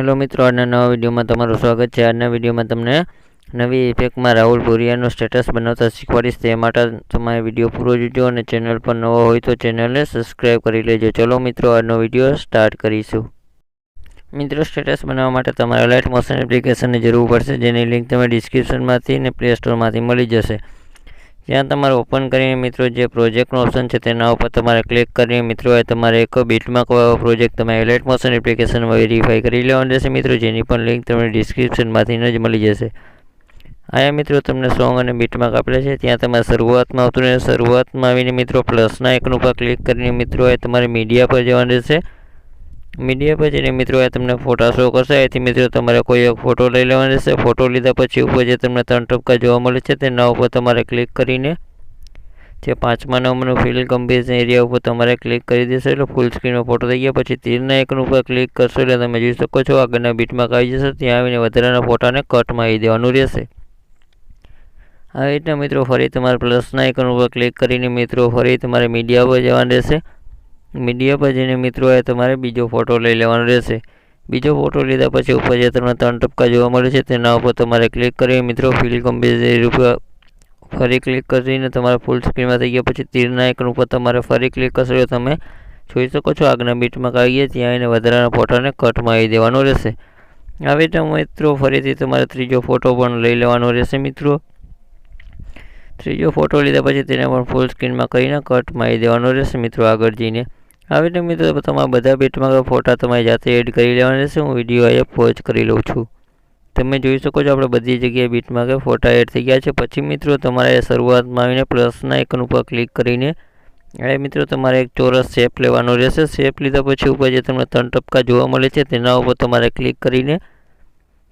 Hello मित्रों, आज नवा विडियो में तमारुं स्वागत है। आज विडियो में तमने नवी इफेक्ट में राहुल भूरियानो स्टेटस बनावता शीखवाड़ीश। ते माटे तमे विडियो पूरो जोजो और चेनल पर नवा होय तो चेनल ने सब्सक्राइब करी लेजो। चलो मित्रों, आजनो विडियो स्टार्ट करीशुं। मित्रों, स्टेटस बनाववा माटे तमारे अलाइट मोशन एप्लिकेशन की जरूर पड़शे, जेनी लिंक तमे डिस्क्रिप्शन मांथी ने प्ले स्टोर मांथी मळी जशे। त्यां तमारे ओपन करीने मित्रों जे प्रोजेक्टनो ऑप्शन है तेना पर तमारे क्लिक करीने मित्रों तमारे एक बीटमार्क वाळो प्रोजेक्ट तमारे अलाइट मोशन एप्लिकेशन में वेरीफाई करी लेवानो रहेशे। मित्रों जेनी पण लिंक तमने डिस्क्रिप्शन मांथी ज मळी जशे। आया मित्रों तमने सॉन्ग और बीटमार्क आपेला छे, त्यां तमारे शरूआत में आवतुं रहेशे। शरूआत में आवीने मित्रों प्लसना आइकन पर क्लिक करीने मित्रों तमारे मीडिया पर जवानुं रहेशे। मीडिया पर जईने मित्रों तमने फोटा शो करशे। एथी मित्रों तमारे कोई एक फोटो लई लेवानो रहेशे। फोटो लीधा पछी उपर जे तमने 3 टपका जोवा मळे छे तेना उपर तमारे क्लिक करीने जे 5मा नंबरनो फिल कंपेरिजन एरिया पर तमारे क्लिक करी देशो એટલે फूल स्क्रीन में फोटो थई गया। पछी तीरना आइकन पर क्लिक करशो એટલે તમે જોઈ શકો છો આગળના બીટમાર્ક આવી જશે। ત્યાં આવીને વધારાના ફોટાને કટ મારી દેવાનું રહેશે। આવી રીતના મિત્રો ફરી તમારે પ્લસના આઇકન પર ક્લિક કરીને મિત્રો ફરી તમારે મીડિયા પર જવાનું રહેશે। મીડિયા પર જઈને મિત્રો તમારે બીજો ફોટો લઈ લેવાનો રહેશે। બીજો ફોટો લીધા પછી ઉપર જે તમને 3 ટપકા જોવા મળે છે તેના ઉપર તમારે ક્લિક કરી મિત્રો ફિલ કંપેરિઝન ઉપર फरी क्लिक करीने तमारे फूल स्क्रीन में थी गया। पछी तीरना आइकन पर तमारे फरी क्लिक करशो तो तमे जोई शको छो आगना बीटमार्क आई गया। त्यां आवीने वधाराना फोटाने कट मारी देवानो रहेशे। आवी रीते मित्रों फरीथी तमारे त्रीजो फोटो पण लई लेवानो रहेशे। मित्रों त्रीजो फोटो लीधा पछी तेने पण फूल स्क्रीन में करीने कट मारी देवानो रहेशे। मित्रों आगळ जईने आवी रीते मित्रों तमारे बधा बीटमार्क फोटा तमारे जाते एड करी लेवाना रहेशे। हूँ विडियो अहींया पॉज करी लઉં છું। તમે જોઈ શકો છો આપણે બધી જગ્યાએ બીટમાર્ક ફોટા એડ થઈ ગયા છે। પછી મિત્રો તમારે શરૂઆતમાં આવીને પ્લસના આઇકન ઉપર ક્લિક કરીને હવે મિત્રો તમારે એક ચોરસ શેપ લેવાનો રહેશે। શેપ લીધા પછી ઉપર જે તમને 3 ટપકા જોવા મળે છે તેના ઉપર તમારે ક્લિક કરીને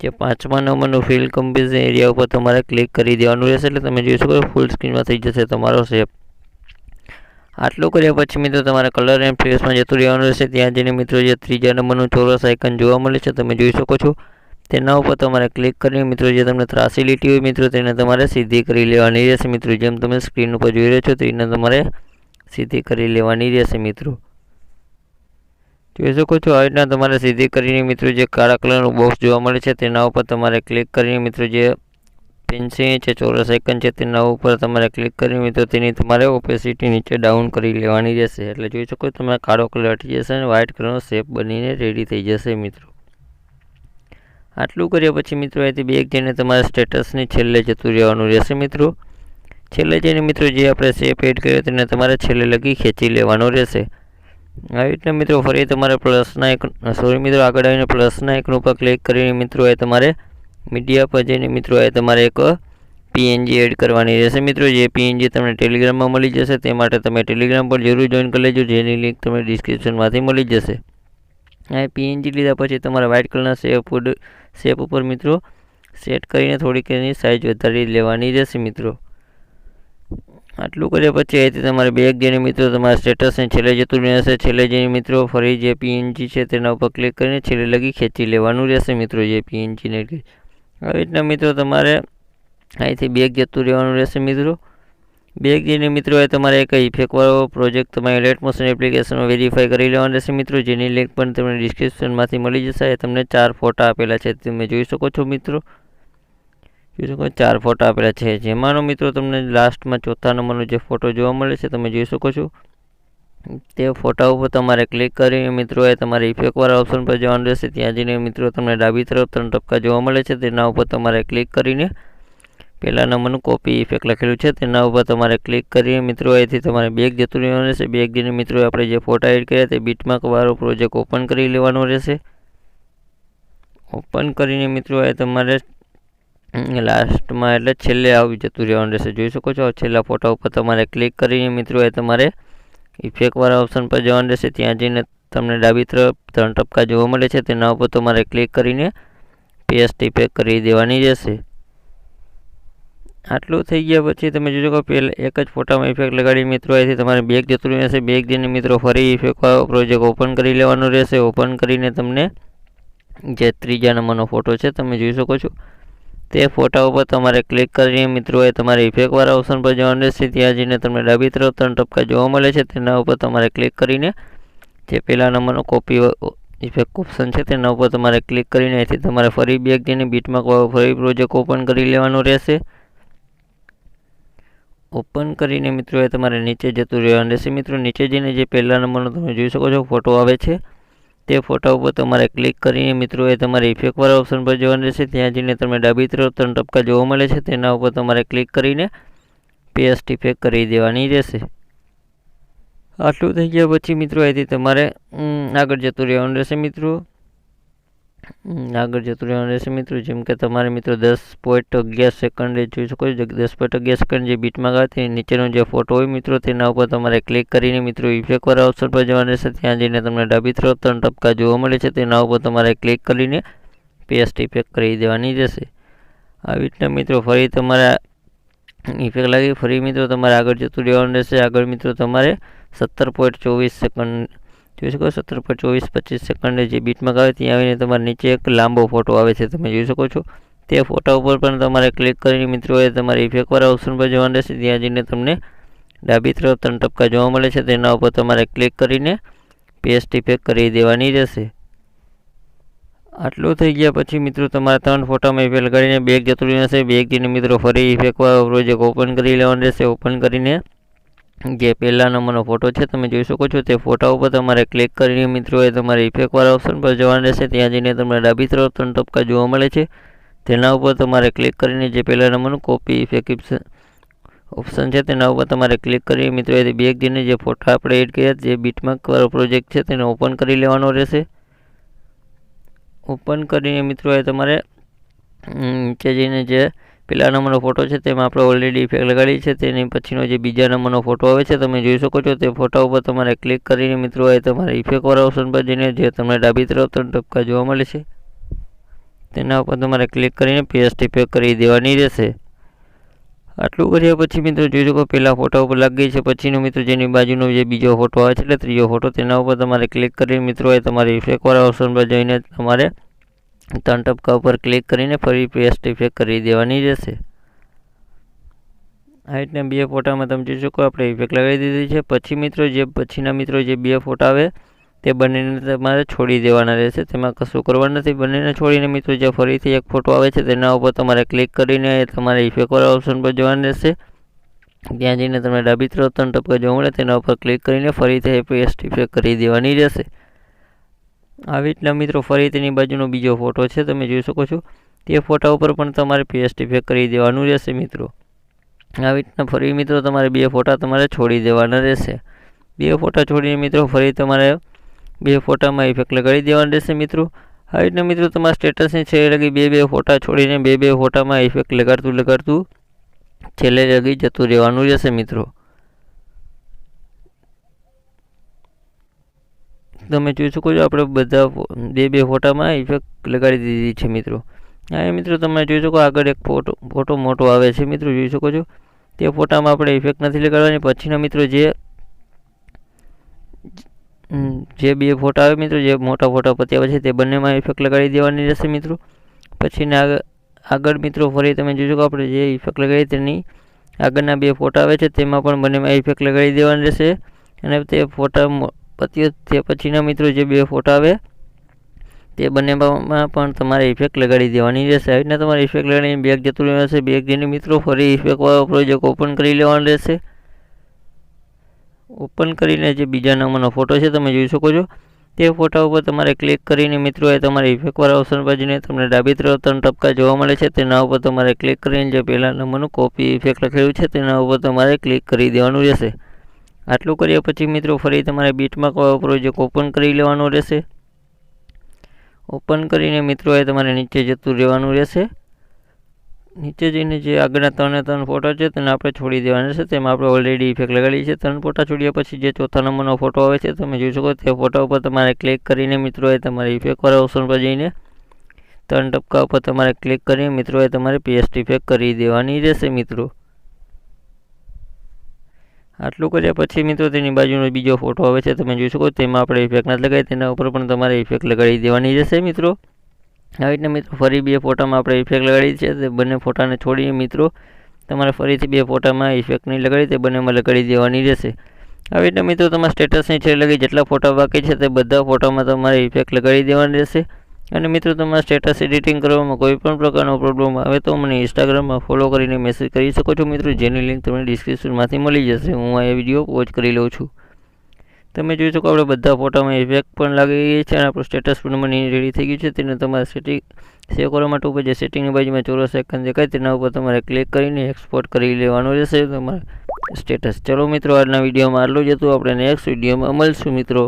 જે 5મા નંબરનો ફિલ કંપેરિઝન એરિયા ઉપર તમારે ક્લિક કરી દેવાનું રહેશે। એટલે તમે જોઈ શકો છો ફૂલ સ્ક્રીનમાં થઈ જશે તમારો શેપ। આટલું કર્યા પછી મિત્રો તમારે કલર એન્ડ ફેસમાં જતું રહેવાનું રહેશે। ત્યાં જઈને મિત્રો જે 3જા નંબરનું ચોરસ આઇકન જોવા મળે છે તમે જોઈ શકો છો तेना पर तमारे क्लिक करीने मित्रों जे तमने ત્રાસી લીટી હોય मित्रों तेने तमारे सीधी करी लेवानी रहेशे। मित्रों जेम तमे स्क्रीन पर जोई रह्या छो तेने तमारे सीधी करी लेवानी रहेशे। मित्रों जोई शको छो आ रीतना तमारे सीधी करीने मित्रों जे काळा कलरनो बॉक्स जोवा मळे छे तेना पर तमारे क्लिक करीने मित्रों जे पेन्सिल छे चौरस आइकन छे तेना पर तमारे क्लिक करीने मित्रों तेनी तमारे ओपेसिटी नीचे डाउन करी लेवानी रहेशे। एटले जोई शको छो तमारे काळो कलर हटी जशे अने व्हाइट कलरनो शेप बनीने रेडी थई जशे। मित्रों आटलू कर्या पछी मित्रों अहींथी बेक जईने तमारे स्टेटसनी छेल्ले जतुं रहेवानुं रहेशे। मित्रों छेल्ले जईने मित्रों जे आपणे शेप एड कर्यो तेने तमारे छेल्ले लगी खेंची लेवानो रहेशे। આવી રીતના मित्रों फरी तमारे प्लसना आइकन सॉरी मित्रों आगळ आवीने प्लसना आइकन पर क्लिक करीने मित्रों ए तमारे मीडिया पर जईने मित्रों ए तमारे एक पीएनजी एड करवानी रहेशे। मित्रों जे पीएनजी तमने टेलिग्राम में मळी जशे ते माटे तमे टेलिग्राम पर जरूर जॉइन कर लेजो, जेनी लिंक तमने डिस्क्रिप्शन मांथी मळी जशे। आ पीएनजी लीधा पछी तमारे व्हाइट कलरना शेप पर मित्रों सेट करीने थोड़ीक एनी साइज वधारी लेवानी रहेशे। मित्रों आटलू कर्या पछी अहींथी तमारे बेक जईने मित्रों तमारा स्टेटसने छेल्ले जतुं रहेशे। छेल्ले जईने मित्रों फरी जे पीएनजी छे तेना उपर क्लिक करीने छेल्ले लगी खेंची लेवानुं रहेशे। मित्रों जे पीएनजी ने આવી રીતના मित्रों तमारे અહીંથી બેક જતું રહેવાનું રહેશે। मित्रों बेक जईने मित्रों ए तमारे एक इफेक्ट वाळो प्रोजेक्ट तमारे अलाइट मोशन एप्लिकेशन में वेरीफाई करी लेवानो रहेशे। मित्रों जेनी लिंक पण तमने डिस्क्रिप्शन मांथी मळी जशे। ए तमने 4 फोटा आपेला छे तमे जोई शको छो। मित्रों जोई शको 4 फोटा आपेला छे, जेमानो मित्रों तमने लास्ट में 4था नंबरनो जे फोटो जोवा मळे छे तमे जोई शको छो। ते फोटा पर तमारे क्लिक करीने मित्रों ए तमारे इफेक्ट वाळा ऑप्शन पर जवानुं रहेशे। त्यां जईने मित्रों तमने डाबी तरफ 3 टपका जोवा मळे छे तेना उपर तमारे क्लिक करीने पहला नंबरનું कॉपी इफेक्ट लखेलू है तेना पर तमारे क्लिक करिए। मित्रों અહીંથી તમારે બેક જતું રહેવાનું રહેશે। બેક જઈને મિત્રો આપણે જે ફોટા એડ કર્યા તે બીટમાર્ક વાળો પ્રોજેક્ટ ઓપન કરી લેવાનો રહેશે। ઓપન કરીને મિત્રો એ તમારે લાસ્ટમાં એટલે છેલ્લે આવી જતું રહેવાનું રહેશે। જોઈ શકો છો છેલ્લા ફોટા ઉપર તમારે ક્લિક કરીને મિત્રો એ તમારે ઇફેક્ટ વાળા ઓપ્શન પર જવાનું રહેશે। ત્યાં જઈને તમને ડાબી તરફ 3 ટપકા જોવા મળે છે તેના ઉપર તમારે ક્લિક કરીને પેસ્ટ ઇફેક્ટ કરી દેવાની રહેશે। આટલું થઈ ગયા પછી તમે જોજો કે પહેલા એક જ ફોટામાં ઇફેક્ટ લગાડી મિત્રો અહીંથી તમારે બેક જતું રહેશે। બેક જઈને મિત્રો ફરી ઇફેક્ટ વાળો પ્રોજેક્ટ ઓપન કરી લેવાનો રહેશે। ઓપન કરીને તમને જે 3જા નંબરનો ફોટો છે તમે જોઈ શકો છો તે ફોટા ઉપર તમારે ક્લિક કરીને મિત્રો એ તમારે ઇફેક્ટ વાળા ઓપ્શન પર જવાનું રહેશે। ત્યાં જઈને તમને ડાબી તરફ 3 ટપકા જોવા મળે છે તેના ઉપર તમારે ક્લિક કરીને જે પહેલા નંબરનો કૉપી ઇફેક્ટ ઓપ્શન છે તેના ઉપર તમારે ક્લિક કરીને અહીંથી તમારે ફરી બેક જઈને બીટમાર્ક ફરી પ્રોજેક્ટ ઓપન કરી લેવાનો રહેશે. ઓપન કરીને મિત્રો એ તમારે નીચે જતું રહેવાનું રહેશે. મિત્રો નીચે જઈને જે પહેલા નંબરનો તમે જોઈ શકો છો ફોટો આવે છે તે ફોટા ઉપર તમારે ક્લિક કરીને મિત્રો એ તમારે ઇફેક્ટવાળા ઓપ્શન પર જવાનું રહેશે. ત્યાં જઈને તમને ડાબી તરફ 3 ટપકા જોવા મળે છે તેના ઉપર તમારે ક્લિક કરીને પેસ્ટ ઇફેક્ટ કરી દેવાની રહેશે. આટલું થઈ ગયા પછી મિત્રો અહીંથી તમારે આગળ જતું રહેવાનું રહેશે. મિત્રો જેમ કે તમારે મિત્રો 10.11 સેકન્ડે જોઈ શકો છો. 10.11 સેકન્ડ જે બીટમાર્ક આવે તેની નીચેનો જે ફોટો હોય મિત્રો તેના ઉપર તમારે ક્લિક કરીને મિત્રો ઇફેક્ટવાળા ઓપ્શન પર જવાનું રહેશે. ત્યાં જઈને તમને ડાબી તરફ 3 ટપકા જોવા મળે છે તેના ઉપર તમારે ક્લિક કરીને પેસ્ટ ઇફેક્ટ કરી દેવાની રહેશે. આવી રીતના મિત્રો ફરી તમારે ઇફેક્ટ લાગી ફરી મિત્રો તમારે આગળ જતું રહેવાનું રહેશે. આગળ મિત્રો તમારે 17.24 સેકન્ડ જોઈ શકો 17.24-25 સેકન્ડે જે બીટમાર્ક આવે ત્યાં આવીને તમારે નીચે એક લાંબો ફોટો આવે છે તમે જોઈ શકો છો. તે ફોટા ઉપર પણ તમારે ક્લિક કરીને મિત્રો એ તમારે ઇફેક્ટવાળા ઓપ્શન પર જવાનું રહેશે. ત્યાં જઈને તમને ડાબી તરફ 3 ટપકા જોવા મળે છે તેના ઉપર તમારે ક્લિક કરીને પેસ્ટ ઇફેક્ટ કરી દેવાની રહેશે. આટલું થઈ ગયા પછી મિત્રો તમારે 3 ફોટામાં ઇફેક્ટ લગાડીને બેક જતું રહેશે. બેક જઈને મિત્રો ફરી ઇફેક્ટવાળો પ્રોજેક્ટ ઓપન કરી લેવાનો રહેશે. ઓપન કરીને જે પહેલા નંબરનો ફોટો છે તમે જોઈ શકો છો તે ફોટા ઉપર તમારે ક્લિક કરીને મિત્રો એ તમારે ઇફેક્ટવાળા ઓપ્શન પર જવાનું રહેશે. ત્યાં જઈને તમને ડાબી તરફ 3 ટપકા જોવા મળે છે તેના ઉપર તમારે ક્લિક કરીને જે પહેલા નંબરનું કોપી ઇફેક્ટ ઓપ્શન છે તેના ઉપર તમારે ક્લિક કરી મિત્રો એ બેક જઈને જે ફોટા આપણે એડ કર્યા જે બીટમાર્ક વાળો પ્રોજેક્ટ છે તેને ઓપન કરી લેવાનો રહેશે. ઓપન કરીને મિત્રો એ તમારે નીચે જઈને જે પહેલા નંબરનો ફોટો છે તેમાં આપણે ઓલરેડી ઇફેક્ટ લગાડી છે. તેની પછીનો જે બીજા નંબરનો ફોટો આવે છે તમે જોઈ શકો છો તે ફોટા ઉપર તમારે ક્લિક કરીને મિત્રો એ તમારે ઇફેક્ટવાળા ઓપ્શન પર જઈને જે તમને ડાબી તરફ 3 ટપકા જોવા મળે છે તેના ઉપર તમારે ક્લિક કરીને પેસ્ટ ઇફેક્ટ કરી દેવાની રહેશે. આટલું કર્યા પછી મિત્રો જોઈ શકો પહેલા ફોટા ઉપર લાગી છે. પછીનો મિત્રો જેની બાજુનો જે બીજો ફોટો આવે છે એટલે ત્રીજો ફોટો તેના ઉપર તમારે ક્લિક કરીને મિત્રો એ તમારે ઇફેક્ટવાળા ઓપ્શન પર જઈને તમારે 3 ટપકા ઉપર ક્લિક કરીને ફરી પેસ્ટ ઇફેક્ટ કરી દેવાની રહેશે. આ રીતના 2 ફોટામાં તમે જોઈ શકો આપણે ઇફેક્ટ લગાવી દીધી છે. પછી મિત્રો જે પછીના મિત્રો જે 2 ફોટા આવે તે બંનેને તમારે છોડી દેવાના રહેશે. તેમાં કશું કરવાનું નથી. બંનેને છોડીને મિત્રો જે ફરીથી એક ફોટો આવે છે તેના ઉપર તમારે ક્લિક કરીને તમારે ઇફેક્ટવાળા ઓપ્શન પર જવાનું રહેશે. ત્યાં જઈને તમને ડાબી તરફ 3 ટપકા જોવા મળે તેના ઉપર ક્લિક કરીને ફરીથી પેસ્ટ ઇફેક્ટ કરી દેવાની રહેશે. આવી રીતના મિત્રો ફરી તેની બાજુનો બીજો ફોટો છે તમે જોઈ શકો છો તે ફોટા ઉપર પણ તમારે પેસ્ટ ઇફેક્ટ કરી દેવાનું રહેશે. મિત્રો આવી રીતના ફરી મિત્રો તમારે 2 ફોટા તમારે છોડી દેવાના રહેશે. 2 ફોટા છોડીને મિત્રો ફરી તમારે 2 ફોટામાં ઇફેક્ટ લગાડી દેવાનું રહેશે. મિત્રો આવી રીતના મિત્રો તમારા સ્ટેટસની છેલ્લે લગી 2 ફોટા છોડીને 2 ફોટામાં ઇફેક્ટ લગાડતું છેલ્લે લગી જતું રહેવાનું રહેશે. મિત્રો તમે જોઈ શકો છો આપણે બધા 2 ફોટામાં ઇફેક્ટ લગાડી દીધી છે. મિત્રો હા મિત્રો તમે જોઈ શકો આગળ એક ફોટો મોટો આવે છે. મિત્રો જોઈ શકો છો તે ફોટામાં આપણે ઇફેક્ટ નથી લગાડવાની. પછીના મિત્રો જે 2 ફોટા આવે મિત્રો જે મોટા ફોટા પતી આવે છે તે બંનેમાં ઇફેક્ટ લગાડી દેવાની રહેશે. મિત્રો પછીના આગળ મિત્રો ફરી તમે જોઈ શકો આપણે જે ઇફેક્ટ લગાડી તેની આગળના 2 ફોટા આવે છે તેમાં પણ બંનેમાં ઇફેક્ટ લગાડી દેવાની રહેશે. અને તે ફોટા પત્યો તે પછીના મિત્રો જે 2 ફોટા આવે તે બંનેમાં પણ તમારે ઇફેક્ટ લગાડી દેવાની રહેશે. આવી રીતના તમારે ઇફેક્ટ લગાડીને બેક જતું રહેવાનું રહેશે. બેક જઈને મિત્રો ફરી ઇફેક્ટવાળો પ્રોજેક્ટ ઓપન કરી લેવાનો રહેશે. ઓપન કરીને જે બીજા નંબરનો ફોટો છે તમે જોઈ શકો છો તે ફોટા ઉપર તમારે ક્લિક કરીને મિત્રો એ તમારે ઇફેક્ટવાળા ઓપ્શન પર જઈને તમને ડાબી તરફ 3 ટપકા જોવા મળે છે તેના ઉપર તમારે ક્લિક કરીને જે પહેલા નંબરનું કોપી ઇફેક્ટ લખેલું છે તેના ઉપર તમારે ક્લિક કરી દેવાનું રહેશે. આટલું કર્યા પછી મિત્રો ફરી તમારે બીટમાર્ક વાળો પ્રોજેક્ટ ઓપન કરી લેવાનો રહેશે. ઓપન કરીને મિત્રો એ તમારે નીચે જતું રહેવાનું રહેશે. નીચે જઈને જે આગળના 3 ફોટા છે તેને આપણે છોડી દેવાના રહેશે. તેમાં આપણે ઓલરેડી ઇફેક્ટ લગાડી છે. 3 ફોટા છોડ્યા પછી જે ચોથા નંબરનો ફોટો આવે છે તમે જોઈ શકો તે ફોટા ઉપર તમારે ક્લિક કરીને મિત્રો એ તમારે ઇફેક્ટવાળા ઓપ્શન પર જઈને 3 ટપકા ઉપર તમારે ક્લિક કરીને મિત્રો એ તમારે પેસ્ટ ઇફેક્ટ કરી દેવાની રહેશે. મિત્રો આટલું કર્યા પછી મિત્રો તેની બાજુનો બીજો ફોટો આવે છે તમે જોઈ શકો તેમાં આપણે ઇફેક્ટ નથી લગાવી તેના ઉપર પણ તમારે ઇફેક્ટ લગાડી દેવાની રહેશે. મિત્રો આવી રીતના મિત્રો ફરી 2 ફોટામાં આપણે ઇફેક્ટ લગાડી છે તે બંને ફોટાને છોડીને મિત્રો તમારે ફરીથી 2 ફોટામાં ઇફેક્ટ નહીં લગાડી તે બંનેમાં લગાડી દેવાની રહેશે. આવી રીતે મિત્રો તમારા સ્ટેટસની છે લગી જેટલા ફોટા બાકી છે તે બધા ફોટામાં તમારે ઇફેક્ટ લગાડી દેવાની રહેશે. અને મિત્રો તમારા સ્ટેટસ એડિટિંગ કરવામાં કોઈ પણ પ્રકારનો પ્રોબ્લેમ આવે તો મને ઇન્સ્ટાગ્રામમાં ફોલો કરીને મેસેજ કરી શકો છો મિત્રો, જેની લિંક તમને ડિસ્ક્રિપ્શનમાંથી મળી જશે. હું આ વિડીયો વોચ કરી લઉં છું. તમે જોઈ શકો આપણે બધા ફોટામાં ઇફેક્ટ પણ લાગી ગઈ છે અને આપણું સ્ટેટસ પણ મને રેડી થઈ ગયું છે. તેને તમારે સેવ કરવા માટે ઉપર જે સેટિંગની બાજુમાં ચોરસ આઇકન દેખાય તેના ઉપર તમારે ક્લિક કરીને એક્સપોર્ટ કરી લેવાનું રહેશે તમારે સ્ટેટસ. ચલો મિત્રો, આજના વિડીયોમાં આટલું જ હતું. આપણે નેક્સ્ટ વિડીયોમાં મળશું મિત્રો.